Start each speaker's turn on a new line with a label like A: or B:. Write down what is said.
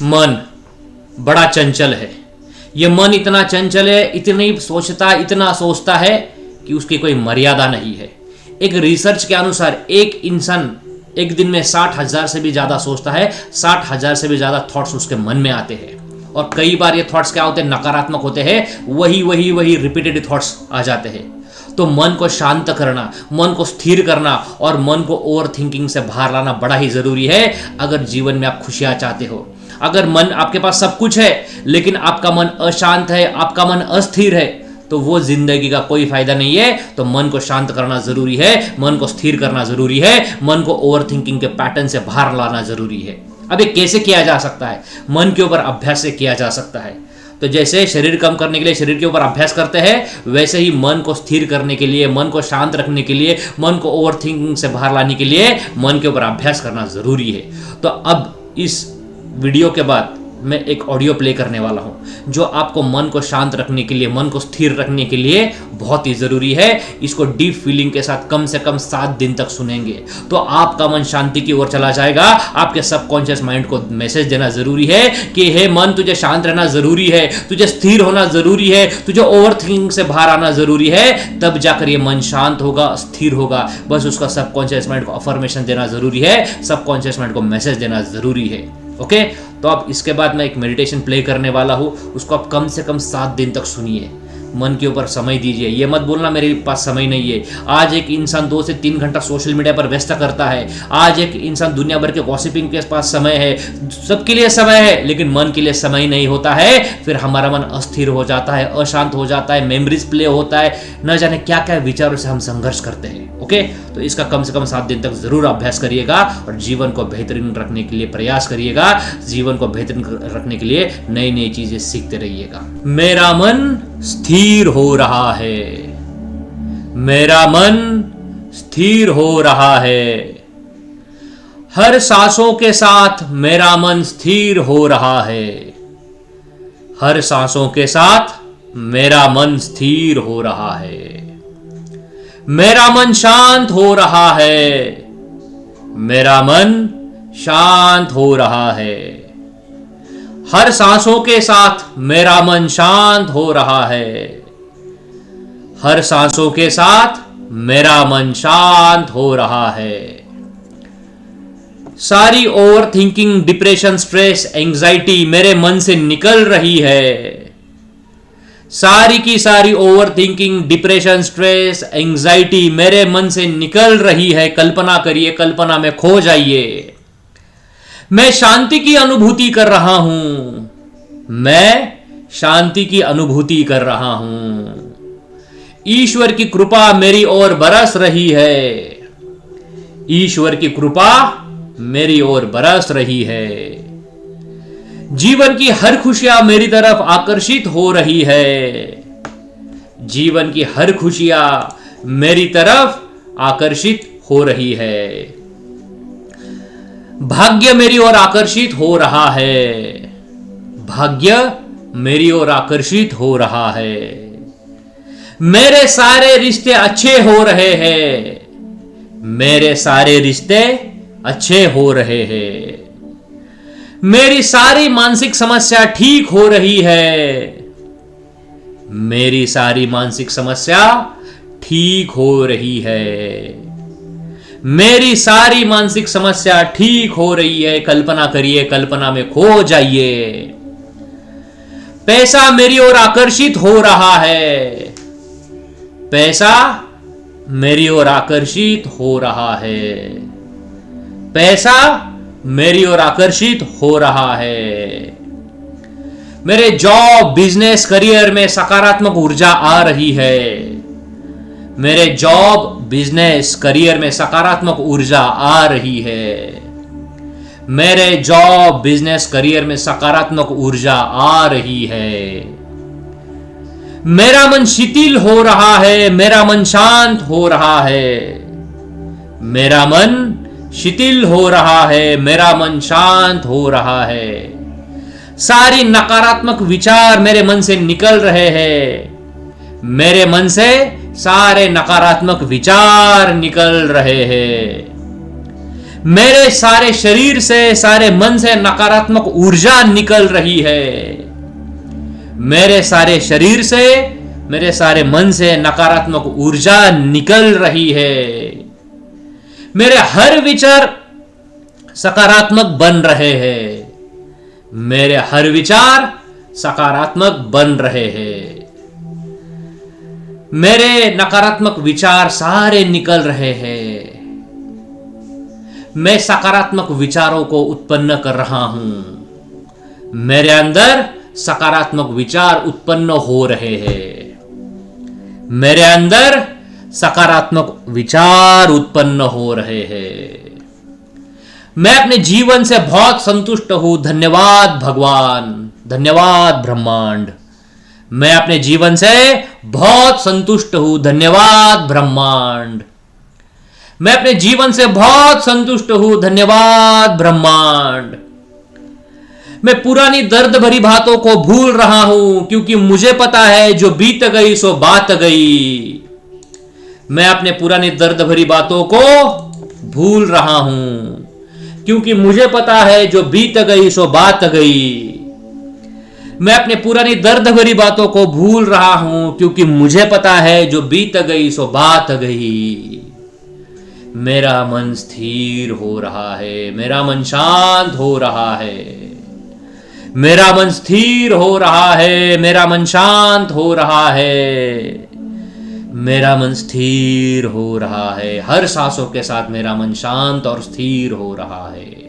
A: मन बड़ा चंचल है। यह मन इतना चंचल है, इतना सोचता है कि उसकी कोई मर्यादा नहीं है। एक रिसर्च के अनुसार एक इंसान एक दिन में 60,000 से भी ज़्यादा सोचता है, 60,000 से भी ज़्यादा थॉट्स उसके मन में आते हैं। और कई बार ये थॉट्स क्या होते हैं, नकारात्मक होते हैं, वही रिपीटेड थॉट्स आ जाते हैं। तो मन को शांत करना, मन को स्थिर करना और मन को ओवर थिंकिंग से बाहर लाना बड़ा ही जरूरी है अगर जीवन में आप खुशियां चाहते हो। अगर मन आपके पास सब कुछ है लेकिन आपका मन अशांत है, आपका मन अस्थिर है, तो वो जिंदगी का कोई फायदा नहीं है। तो मन को शांत करना जरूरी है, मन को स्थिर करना जरूरी है, मन को ओवर थिंकिंग के पैटर्न से बाहर लाना जरूरी है। अब ये कैसे किया जा सकता है? मन के ऊपर अभ्यास से किया जा सकता है। तो जैसे शरीर कम करने के लिए शरीर के ऊपर अभ्यास करते हैं, वैसे ही मन को स्थिर करने के लिए, मन को शांत रखने के लिए, मन को ओवर थिंकिंग से बाहर लाने के लिए मन के ऊपर अभ्यास करना जरूरी है। तो अब इस वीडियो के बाद मैं एक ऑडियो प्ले करने वाला हूं जो आपको मन को शांत रखने के लिए, मन को स्थिर रखने के लिए बहुत ही जरूरी है। इसको डीप फीलिंग के साथ कम से कम 7 दिन तक सुनेंगे तो आपका मन शांति की ओर चला जाएगा। आपके सबकॉन्शियस माइंड को मैसेज देना जरूरी है कि हे मन, तुझे शांत रहना जरूरी है, तुझे स्थिर होना जरूरी है, तुझे ओवर थिंकिंग से बाहर आना जरूरी है। तब जाकर ये मन शांत होगा, स्थिर होगा। बस उसका सबकॉन्शियस माइंड को अफर्मेशन देना जरूरी है, सबकॉन्शियस माइंड को मैसेज देना जरूरी है। ओके, तो अब इसके बाद मैं एक मेडिटेशन प्ले करने वाला हूं, उसको आप कम से कम 7 दिन तक सुनिए। मन के ऊपर समय दीजिए। ये मत बोलना मेरे पास समय नहीं है। आज एक इंसान 2 से 3 घंटा सोशल मीडिया पर व्यस्त करता है। आज एक इंसान दुनिया भर के गॉसिपिंग के पास समय है, सबके लिए समय है, लेकिन मन के लिए समय नहीं होता है। फिर हमारा मन अस्थिर हो जाता है, अशांत हो जाता है, मेमोरीज प्ले होता है, न जाने क्या क्या विचारों से हम संघर्ष करते हैं। ओके, तो इसका कम से कम 7 दिन तक जरूर अभ्यास करिएगा और जीवन को बेहतरीन रखने के लिए प्रयास करिएगा। जीवन को बेहतरीन रखने के लिए नई नई चीजें सीखते रहिएगा। मेरा मन स्थिर हो रहा है, मेरा मन स्थिर हो रहा है। हर सांसों के साथ मेरा मन स्थिर हो रहा है। हर सांसों के साथ मेरा मन स्थिर हो रहा है। मेरा मन शांत हो रहा है। मेरा मन शांत हो रहा है। हर सांसों के साथ मेरा मन शांत हो रहा है। हर सांसों के साथ मेरा मन शांत हो रहा है। सारी over thinking, depression, stress, anxiety मेरे मन से निकल रही है। सारी की सारी over thinking, depression, stress, anxiety मेरे मन से निकल रही है। कल्पना करिए, कल्पना में खो जाइए। मैं शांति की अनुभूति कर रहा हूं। मैं शांति की अनुभूति कर रहा हूं। ईश्वर की कृपा मेरी ओर बरस रही है। ईश्वर की कृपा मेरी ओर बरस रही है। जीवन की हर खुशियां मेरी तरफ आकर्षित हो रही है। जीवन की हर खुशियां मेरी तरफ आकर्षित हो रही है। भाग्य मेरी ओर आकर्षित हो रहा है। भाग्य मेरी ओर आकर्षित हो रहा है। मेरे सारे रिश्ते अच्छे हो रहे हैं। मेरे सारे रिश्ते अच्छे हो रहे हैं। मेरी सारी मानसिक समस्या ठीक हो रही है। मेरी सारी मानसिक समस्या ठीक हो रही है। मेरी सारी मानसिक समस्या ठीक हो रही है। कल्पना करिए, कल्पना में खो जाइए। पैसा मेरी ओर आकर्षित हो रहा है। पैसा मेरी ओर आकर्षित हो रहा है। पैसा मेरी ओर आकर्षित हो रहा है। मेरे जॉब, बिजनेस, करियर में सकारात्मक ऊर्जा आ रही है। मेरे जॉब, बिजनेस, करियर में सकारात्मक ऊर्जा आ रही है। मेरे जॉब, बिजनेस, करियर में सकारात्मक ऊर्जा आ रही है। मेरा मन शिथिल हो रहा है। मेरा मन शांत हो रहा है। मेरा मन शिथिल हो रहा है। मेरा मन शांत हो रहा है। सारी नकारात्मक विचार मेरे मन से निकल रहे हैं। मेरे मन से सारे नकारात्मक विचार निकल रहे हैं। मेरे सारे शरीर से, सारे मन से नकारात्मक ऊर्जा निकल रही है। मेरे सारे शरीर से, मेरे सारे मन से नकारात्मक ऊर्जा निकल रही है। मेरे हर विचार सकारात्मक बन रहे हैं। मेरे हर विचार सकारात्मक बन रहे हैं। मेरे नकारात्मक विचार सारे निकल रहे हैं। मैं सकारात्मक विचारों को उत्पन्न कर रहा हूं। मेरे अंदर सकारात्मक विचार उत्पन्न हो रहे हैं। मेरे अंदर सकारात्मक विचार उत्पन्न हो रहे हैं। मैं अपने जीवन से बहुत संतुष्ट हूं। धन्यवाद भगवान, धन्यवाद ब्रह्मांड। मैं अपने जीवन से बहुत संतुष्ट हूं। धन्यवाद ब्रह्मांड। मैं अपने जीवन से बहुत संतुष्ट हूं। धन्यवाद ब्रह्मांड। मैं पुरानी दर्द भरी बातों को भूल रहा हूं, क्योंकि मुझे पता है जो बीत गई सो बात गई। मैं अपने पुरानी दर्द भरी बातों को भूल रहा हूं, क्योंकि मुझे पता है जो बीत गई सो बात गई। मैं अपने पुरानी दर्द भरी बातों को भूल रहा हूं, क्योंकि मुझे पता है जो बीत गई सो बात गई। मेरा मन स्थिर हो रहा है। मेरा मन शांत हो रहा है। मेरा मन स्थिर हो रहा है। मेरा मन शांत हो रहा है। मेरा मन स्थिर हो रहा है। हर सांसों के साथ मेरा मन शांत और स्थिर हो रहा है।